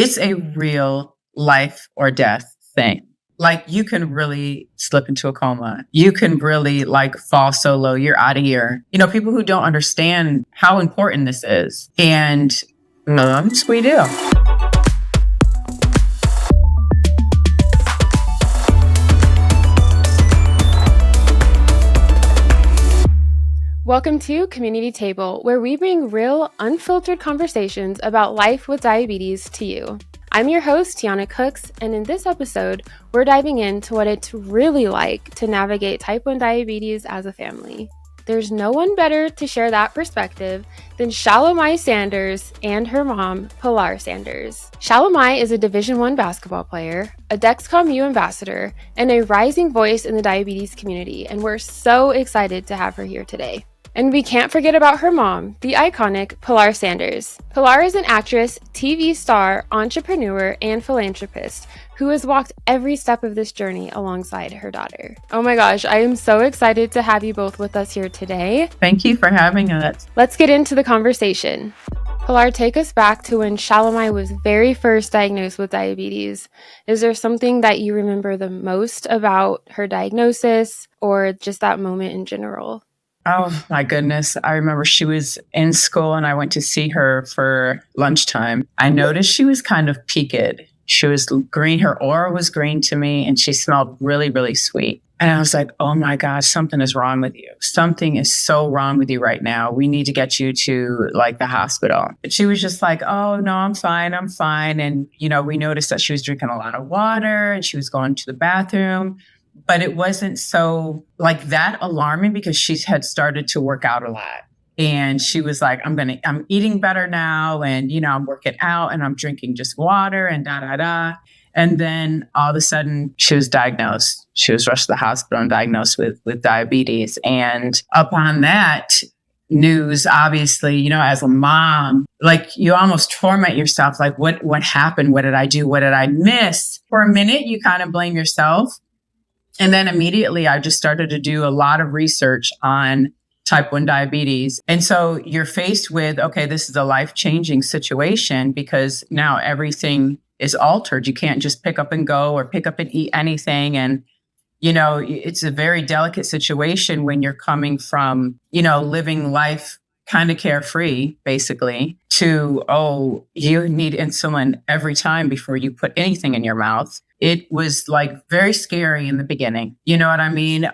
it's a real life or death thing. Like you can really slip into a coma. You can really like fall so low, you're out of here. People who don't understand how important this is. And we do. Welcome to Community Table, where we bring real, unfiltered conversations about life with diabetes to you. I'm your host, Tiana Cooks, and in this episode, we're diving into what it's really like to navigate type 1 diabetes as a family. There's no one better to share that perspective than Shelomi Sanders and her mom, Pilar Sanders. Shelomi is a Division I basketball player, a Dexcom U ambassador, and a rising voice in the diabetes community, and we're so excited to have her here today. And we can't forget about her mom, the iconic Pilar Sanders. Pilar is an actress, TV star, entrepreneur, and philanthropist who has walked every step of this journey alongside her daughter. Oh my gosh, I am so excited to have you both with us here today. Thank you for having us. Let's get into the conversation. Pilar, take us back to when Shelomi was very first diagnosed with diabetes. Is there something that you remember the most about her diagnosis or just that moment in general? Oh my goodness. I remember she was in school and I went to see her for lunchtime. I noticed she was kind of peaked. She was green. Her aura was green to me and she smelled really, really sweet. And I was like, oh my gosh, something is wrong with you. Something is so wrong with you right now. We need to get you to like the hospital. But she was just like, oh no, I'm fine. And, we noticed that she was drinking a lot of water and she was going to the bathroom. But it wasn't so like that alarming because she had started to work out a lot. And she was like, I'm eating better now. And, I'm working out and I'm drinking just water and da. And then all of a sudden she was diagnosed. She was rushed to the hospital and diagnosed with diabetes. And upon that news, obviously, as a mom, like you almost torment yourself. Like what happened? What did I do? What did I miss? For a minute, you kind of blame yourself. And then immediately I just started to do a lot of research on type 1 diabetes. And so you're faced with, okay, this is a life-changing situation because now everything is altered. You can't just pick up and go or pick up and eat anything. And, it's a very delicate situation when you're coming from, living life kind of carefree, basically, to, oh, you need insulin every time before you put anything in your mouth. It was like very scary in the beginning. You know what I mean?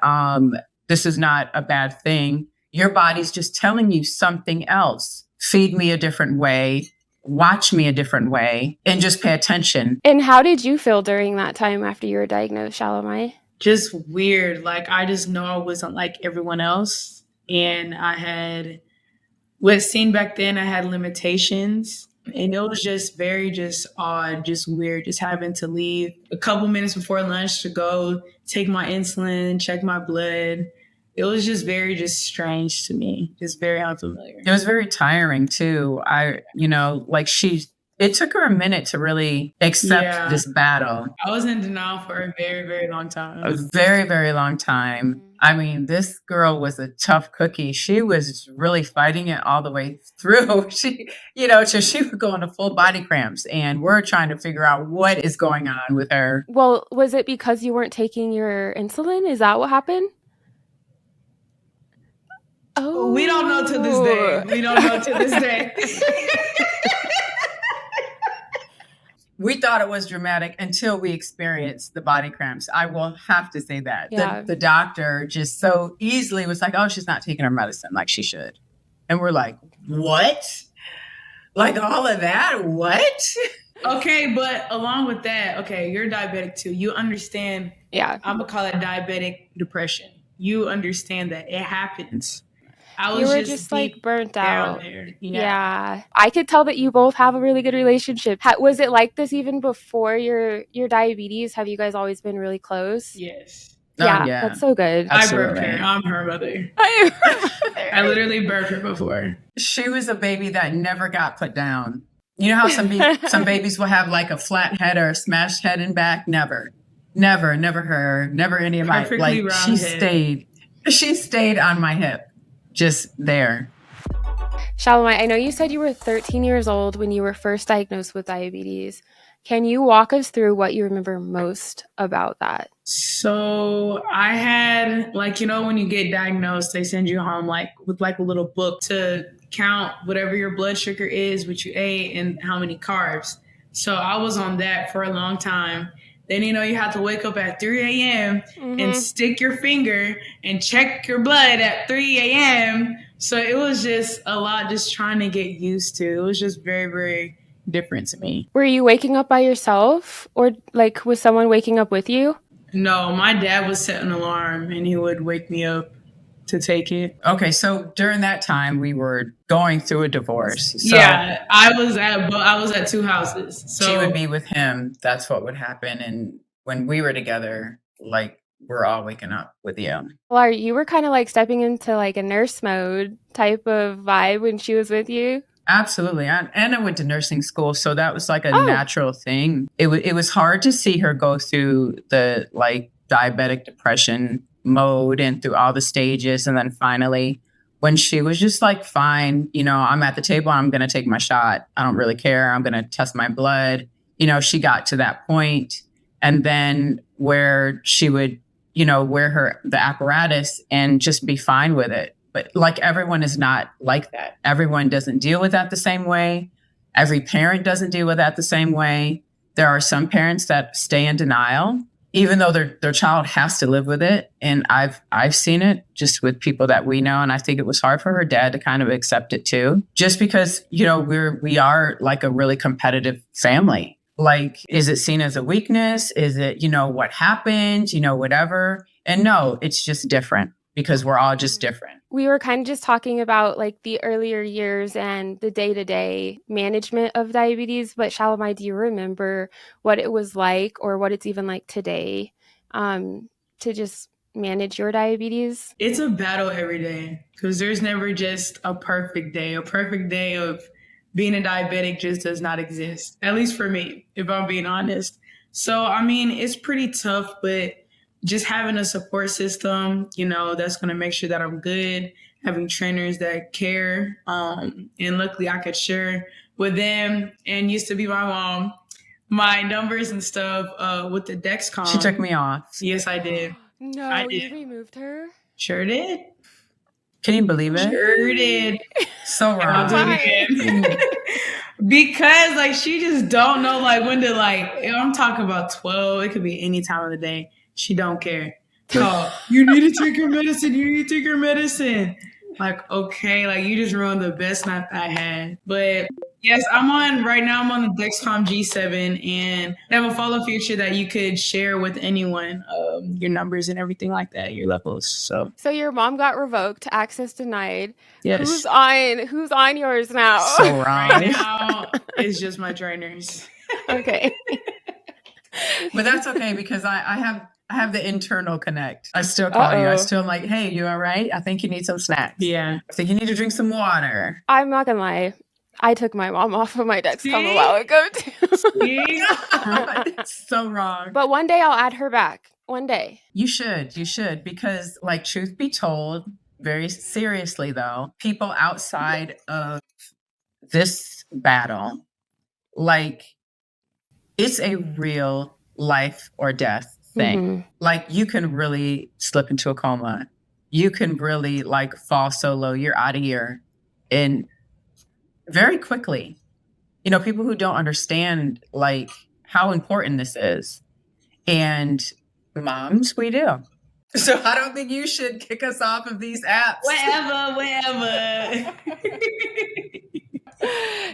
This is not a bad thing. Your body's just telling you something else. Feed me a different way. Watch me a different way. And just pay attention. And how did you feel during that time after you were diagnosed, Shelomi? Just weird. Like, I just know I wasn't like everyone else. And I had what's seen back then, I had limitations. And it was just very odd, just weird, just having to leave a couple minutes before lunch to go take my insulin, check my blood. It was just very strange to me, just very unfamiliar. It was very tiring too. It took her a minute to really accept this battle. I was in denial for a very, very long time. A very, very long time. I mean, this girl was a tough cookie. She was really fighting it all the way through. She would go into full body cramps and we're trying to figure out what is going on with her. Well, was it because you weren't taking your insulin? Is that what happened? Oh, we don't know to this day. We thought it was dramatic until we experienced the body cramps. I will have to say that. Yeah. The doctor just so easily was like, oh, she's not taking her medicine like she should. And we're like, what? Like all of that? What? Okay, but along with that, okay, you're diabetic too. You understand. Yeah. I'm going to call it diabetic depression. You understand that it happens. You were just like burnt out. There. Yeah. I could tell that you both have a really good relationship. Was it like this even before your diabetes? Have you guys always been really close? Yes. Yeah, that's so good. Absolutely. I birthed her. I'm her mother. I literally birthed her before. She was a baby that never got put down. You know how some babies will have like a flat head or a smashed head and back? Never her. Never any of my, perfectly round she head. She stayed on my hip. Just there. Shelomi, I know you said you were 13 years old when you were first diagnosed with diabetes. Can you walk us through what you remember most about that? So I had, like, when you get diagnosed, they send you home with a little book to count whatever your blood sugar is, what you ate, and how many carbs. So I was on that for a long time. Then, you have to wake up at 3 a.m. and stick your finger and check your blood at 3 a.m. So it was just a lot just trying to get used to. It was just very, very different to me. Were you waking up by yourself, or like was someone waking up with you? No, my dad would set an alarm and he would wake me up to take it. Okay, so during that time we were going through a divorce. So yeah, I was at two houses. So she would be with him. That's what would happen. And when we were together, like, we're all waking up with you. Pilar, you were kind of like stepping into like a nurse mode type of vibe when she was with you. Absolutely. And I went to nursing school, so that was like a natural thing. It was hard to see her go through the like diabetic depression mode and through all the stages. And then finally, when she was just like, fine, I'm at the table, I'm going to take my shot. I don't really care. I'm going to test my blood. She got to that point. And then where she would, wear the apparatus and just be fine with it. But like, everyone is not like that. Everyone doesn't deal with that the same way. Every parent doesn't deal with that the same way. There are some parents that stay in denial, even though their child has to live with it. And I've seen it just with people that we know. And I think it was hard for her dad to kind of accept it too, just because, we are like a really competitive family. Like, is it seen as a weakness? Is it, what happened, whatever? And no, it's just different because we're all just different. We were kind of just talking about like the earlier years and the day-to-day management of diabetes, but Shelomi, do you remember what it was like or what it's even like today to just manage your diabetes? It's a battle every day because there's never just a perfect day. A perfect day of being a diabetic just does not exist, at least for me, if I'm being honest. So, it's pretty tough, but just having a support system, that's going to make sure that I'm good, having trainers that care. And luckily I could share with them and used to be my mom, my numbers and stuff with the Dexcom. She took me off. Yes, I did. No, I did. You removed her? Sure did. Can you believe it? Sure did. So wrong. I'll do it again. Because like she just don't know like when to if I'm talking about 12, it could be any time of the day. She don't care. Oh, you need to take your medicine. You need to take your medicine. Like, okay, like you just ruined the best night I had. But yes, I'm on the Dexcom G7 and I have a follow feature that you could share with anyone, your numbers and everything like that, your levels. So your mom got revoked, access denied. Yes. Who's on yours now? So wrong. Right now, it's just my trainers. Okay. But that's okay because I have the internal connect. I still call you. I still am like, hey, you all right? I think you need some snacks. Yeah. I think you need to drink some water. I'm not gonna lie. I took my mom off of my Dexcom a while ago too. It's so wrong. But one day I'll add her back. One day. You should, because like, truth be told, very seriously though, people outside of this battle, like, it's a real life or death thing. Mm-hmm. Like, you can really slip into a coma. You can really like fall so low, you're out of here in very quickly. People who don't understand like how important this is. And moms, we do. So I don't think you should kick us off of these apps. Whatever.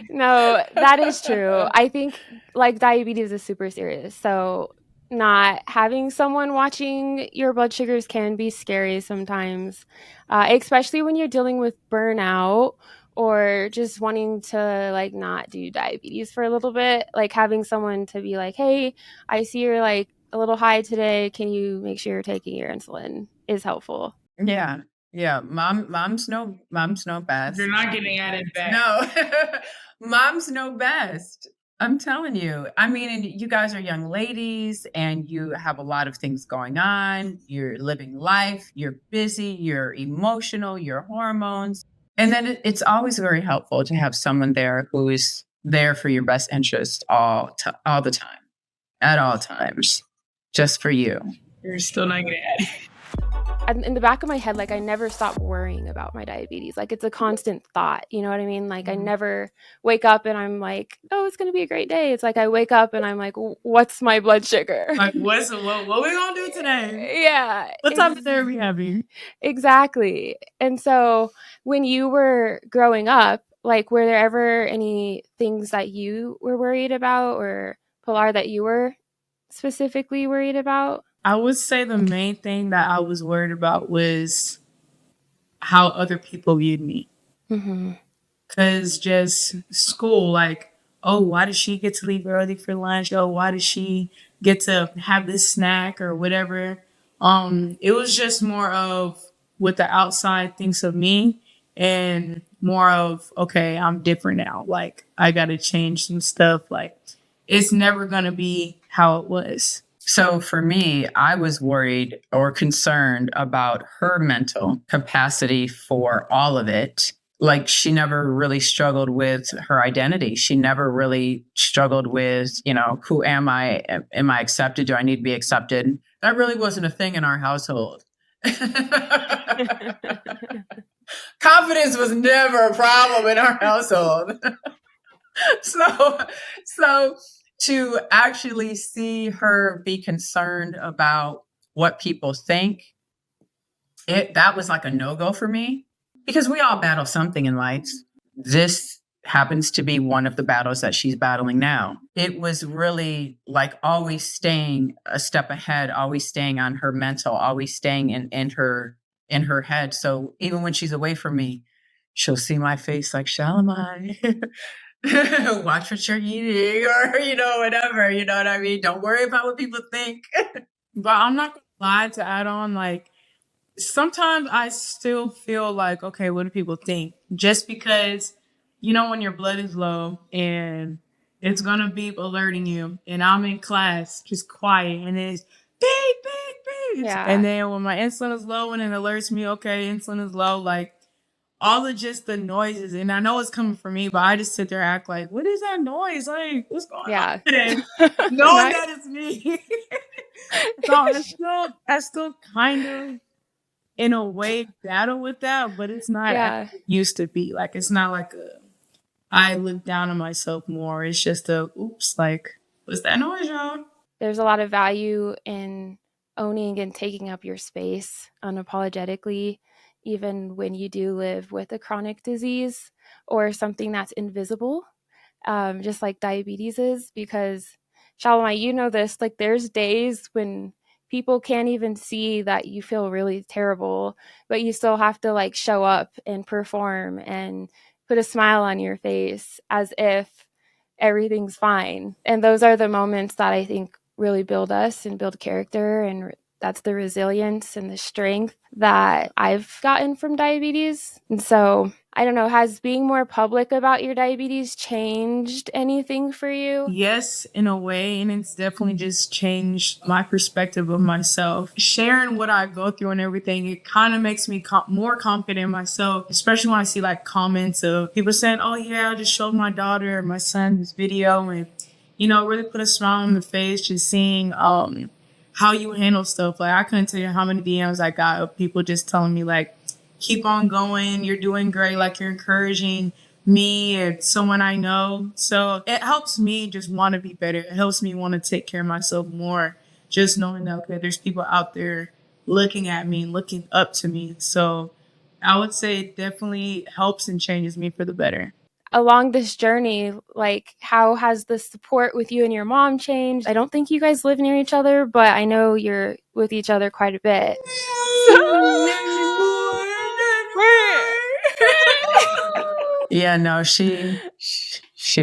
No, that is true. I think like diabetes is super serious. So not having someone watching your blood sugars can be scary sometimes, especially when you're dealing with burnout or just wanting to like not do diabetes for a little bit. Like having someone to be like, hey, I see you're like a little high today. Can you make sure you're taking your insulin is helpful. Yeah. Yeah. Moms know best. They're not getting added back. No. Moms know best. I'm telling you. And you guys are young ladies and you have a lot of things going on. You're living life. You're busy. You're emotional. Your hormones. And then it's always very helpful to have someone there who is there for your best interest all the time, at all times, just for you. You're still not gonna add. And in the back of my head, like I never stop worrying about my diabetes. Like it's a constant thought, you know what I mean? Like I never wake up and I'm like, oh, it's gonna be a great day. It's like I wake up and I'm like, what's my blood sugar? Like what we gonna do today? Yeah. What type of therapy having? Exactly. And so when you were growing up, like were there ever any things that you were worried about, or Pilar, that you were specifically worried about? I would say the main thing that I was worried about was how other people viewed me. Mm-hmm. Because just school, like, oh, why does she get to leave early for lunch? Oh, why does she get to have this snack or whatever? It was just more of what the outside thinks of me, and more of, okay, I'm different now. Like, I got to change some stuff. Like, it's never going to be how it was. So for me, I was worried or concerned about her mental capacity for all of it. Like she never really struggled with her identity. She never really struggled with, who am I? Am I accepted? Do I need to be accepted? That really wasn't a thing in our household. Confidence was never a problem in our household. So to actually see her be concerned about what people think, that was like a no-go for me, because we all battle something in life. This happens to be one of the battles that she's battling now. It was really like always staying a step ahead, always staying on her mental, always staying in her head. So even when she's away from me, she'll see my face like, Shelomi, watch what you're eating, or whatever, you know what I mean? Don't worry about what people think. But I'm not gonna lie, to add on, like, sometimes I still feel like, okay, what do people think? Just because, when your blood is low and it's gonna beep alerting you, and I'm in class just quiet and it's beep, beep, beep. Yeah. And then when my insulin is low and it alerts me, okay, insulin is low, like all of just the noises, and I know it's coming from me, but I just sit there and act like, what is that noise? Like, what's going on today? Knowing that it's me. So I still kind of, in a way, battle with that, but it's not as it used to be. Like, it's not like I look down on myself more. It's just oops, like, what's that noise, y'all? There's a lot of value in owning and taking up your space unapologetically, even when you do live with a chronic disease or something that's invisible, just like diabetes is. Because, Shelomi, you know this, like there's days when people can't even see that you feel really terrible, but you still have to like show up and perform and put a smile on your face as if everything's fine. And those are the moments that I think really build us and build character, and that's the resilience and the strength that I've gotten from diabetes. And so I don't know, has being more public about your diabetes changed anything for you? Yes, in a way, and it's definitely just changed my perspective of myself. Sharing what I go through and everything, it kind of makes me more confident in myself, especially when I see like comments of people saying, oh yeah, I just showed my daughter or my son this video, and really put a smile on the face just seeing how you handle stuff. Like, I couldn't tell you how many DMs I got of people just telling me like, keep on going, you're doing great, like you're encouraging me and someone I know. So it helps me just want to be better. It helps me want to take care of myself more, just knowing that, okay, there's people out there looking at me, looking up to me. So I would say it definitely helps and changes me for the better. Along this journey, like how has the support with you and your mom changed? I don't think you guys live near each other, but I know you're with each other quite a bit. Yeah, no, she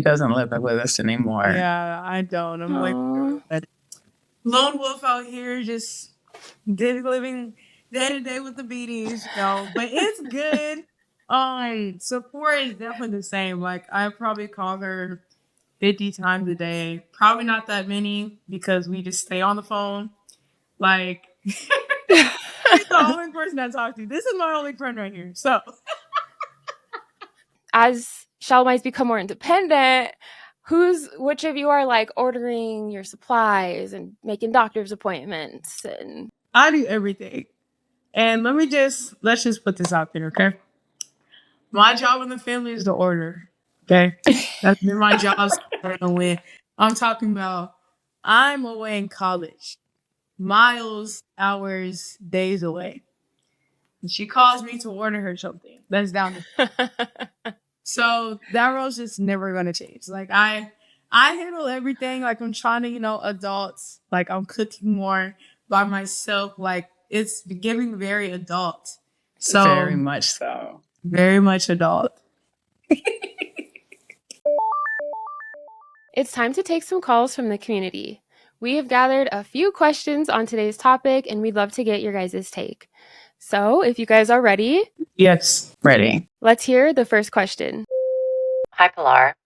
doesn't live with us anymore. Yeah, I don't. I'm like lone wolf out here, just living day to day with the beaties, but it's good. Support is definitely the same. Like, I probably call her 50 times a day. Probably not that many because we just stay on the phone. Like, she's the only person I talk to. This is my only friend right here. So as Shelomi's become more independent, which of you are like ordering your supplies and making doctor's appointments? And I do everything. And let's just put this out there, okay? My job in the family is to order. Okay. That's been my job. When I'm talking about, I'm away in college, miles, hours, days away. And she calls me to order her something. That's down to So that role's just never gonna change. Like I handle everything. Like I'm trying to, adults. Like I'm cooking more by myself. Like it's giving very adult. So Very much so. Very much adult. It's time to take some calls from the community. We have gathered a few questions on today's topic, and we'd love to get your guys' take. So if you guys are ready, Yes. Ready. let's hear the first question. Hi, Pilar.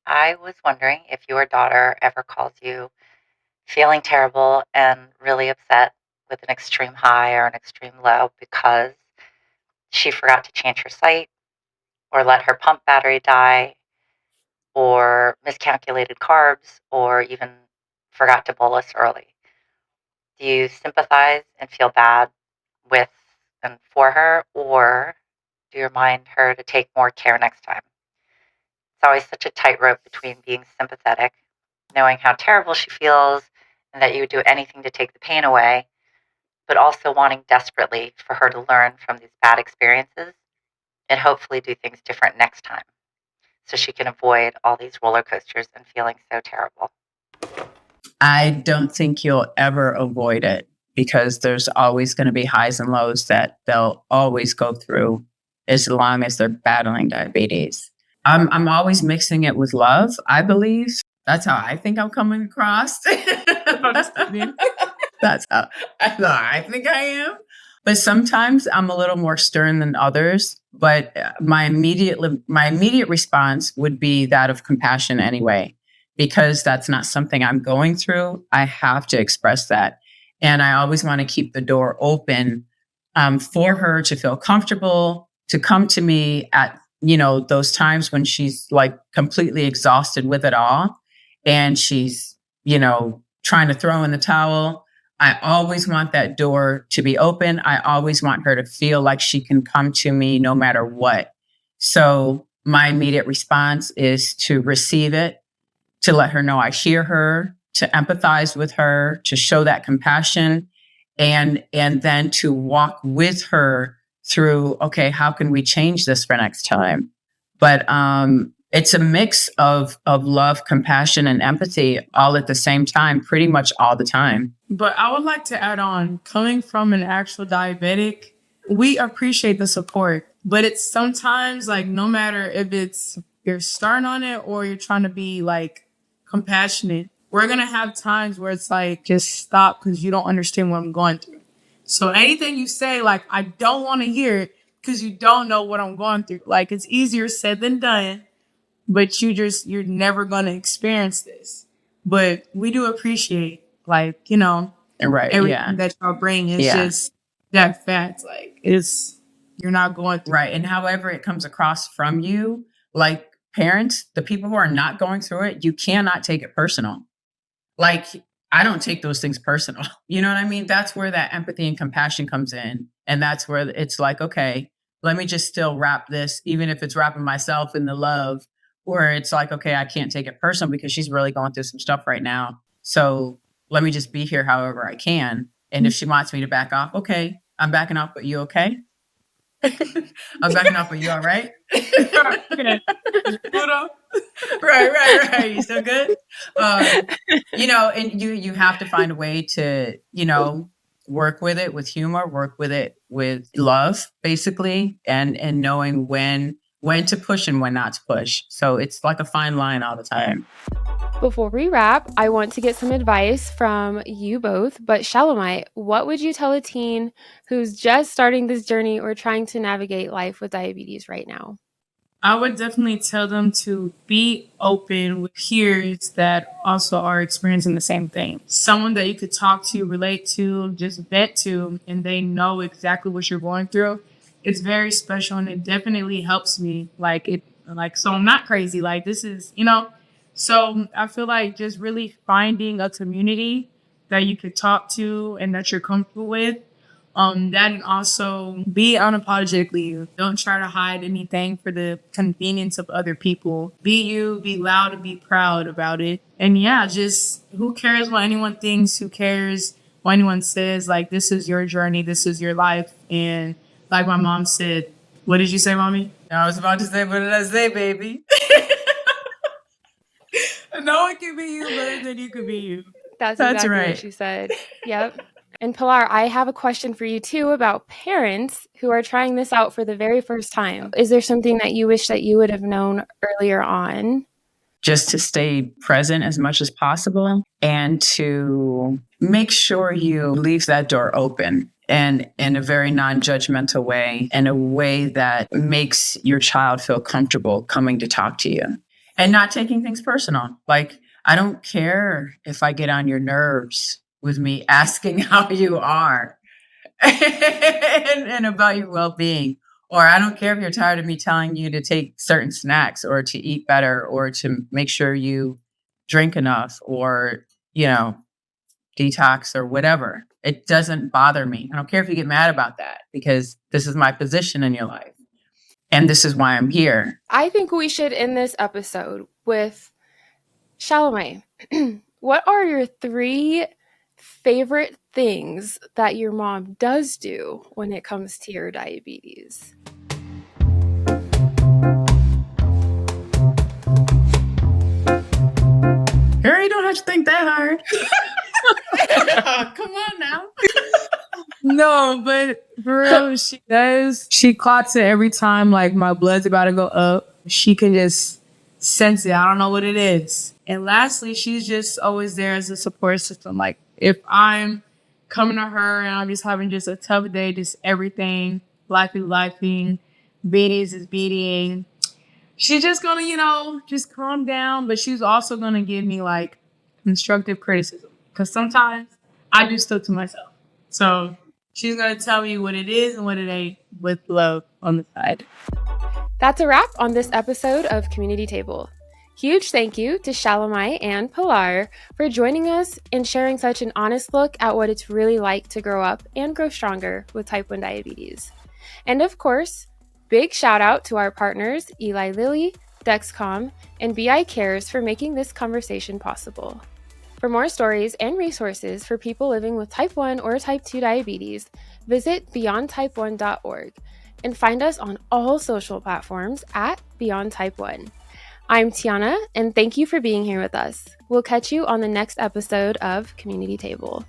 I was wondering if your daughter ever calls you feeling terrible and really upset with an extreme high or an extreme low because she forgot to change her site or let her pump battery die or miscalculated carbs or even forgot to bolus early. Do you sympathize and feel bad with and for her, or do you remind her to take more care next time? It's always such a tightrope between being sympathetic, knowing how terrible she feels and that you would do anything to take the pain away, but also wanting desperately for her to learn from these bad experiences and hopefully do things different next time so she can avoid all these roller coasters and feeling so terrible. I don't think you'll ever avoid it because there's always going to be highs and lows that they'll always go through as long as they're battling diabetes. I'm always mixing it with love, I believe. That's how I think I'm coming across. That's how I think I am. But sometimes I'm a little more stern than others. But my immediate response would be that of compassion anyway, because that's not something I'm going through. I have to express that. And I always want to keep the door open for her to feel comfortable, to come to me at, those times when she's like completely exhausted with it all. And she's, trying to throw in the towel. I always want that door to be open. I always want her to feel like she can come to me no matter what. So my immediate response is to receive it, to let her know I hear her, to empathize with her, to show that compassion, and then to walk with her through, okay, how can we change this for next time? But it's a mix of love, compassion, and empathy all at the same time, pretty much all the time. But I would like to add on, coming from an actual diabetic, we appreciate the support. But it's sometimes like, no matter if it's you're starting on it or you're trying to be like compassionate, we're going to have times where it's like, just stop because you don't understand what I'm going through. So anything you say, like, I don't want to hear it because you don't know what I'm going through. Like, it's easier said than done, but you're never going to experience this. But we do appreciate, like, Right, everything that y'all bring is just that fact. Like, you're not going through. Right. And however it comes across from you, like parents, the people who are not going through it, you cannot take it personal. Like, I don't take those things personal. You know what I mean? That's where that empathy and compassion comes in. And that's where it's like, okay, let me just still wrap this, even if it's wrapping myself in the love, where it's like, okay, I can't take it personal because she's really going through some stuff right now. So let me just be here however I can. And if she wants me to back off, okay, I'm backing off, but you okay? I'm backing off, but you all right? Okay. Right. You still good? And you have to find a way to, work with it with humor, work with it with love, basically, and knowing when to push and when not to push. So it's like a fine line all the time. Before we wrap, I want to get some advice from you both. But Shelomi, what would you tell a teen who's just starting this journey or trying to navigate life with diabetes right now? I would definitely tell them to be open with peers that also are experiencing the same thing. Someone that you could talk to, relate to, just vent to, and they know exactly what you're going through. It's very special, and it definitely helps me. Like, Like, so I'm not crazy. Like, this is, so I feel like just really finding a community that you could talk to and that you're comfortable with. That, and also be unapologetically you. Don't try to hide anything for the convenience of other people. Be you, be loud, and be proud about it. And yeah, just who cares what anyone thinks? Who cares what anyone says? Like, this is your journey, this is your life. And like my mom said, what did you say, mommy? I was about to say, what did I say, baby? No one can be you better than you can be you. That's That's exactly right. what she said. Yep. And Pilar, I have a question for you too about parents who are trying this out for the very first time. Is there something that you wish that you would have known earlier on? Just to stay present as much as possible and to make sure you leave that door open and in a very non-judgmental way, in a way that makes your child feel comfortable coming to talk to you and not taking things personal. Like, I don't care if I get on your nerves with me asking how you are and about your well-being. Or I don't care if you're tired of me telling you to take certain snacks or to eat better or to make sure you drink enough or, detox or whatever. It doesn't bother me. I don't care if you get mad about that because this is my position in your life. And this is why I'm here. I think we should end this episode with Shelomi. What are your 3 favorite things that your mom does do when it comes to your diabetes? Girl, you don't have to think that hard. Come on now. No, but for real, she does. She clocks it every time, like, my blood's about to go up. She can just sense it. I don't know what it is. And lastly, she's just always there as a support system. Like, if I'm coming to her and I'm just having just a tough day, just everything, life is lifing, beating is beating, she's just gonna, just calm down. But she's also gonna give me, like, constructive criticism. Because sometimes I do stuff to myself. So she's going to tell me what it is and what it ain't with love on the side. That's a wrap on this episode of Community Table. Huge thank you to Shelomi and Pilar for joining us and sharing such an honest look at what it's really like to grow up and grow stronger with type 1 diabetes. And of course, big shout out to our partners Eli Lilly, Dexcom, and BI Cares for making this conversation possible. For more stories and resources for people living with type 1 or type 2 diabetes, visit beyondtype1.org and find us on all social platforms at Beyond Type 1. I'm Tiana, and thank you for being here with us. We'll catch you on the next episode of Community Table.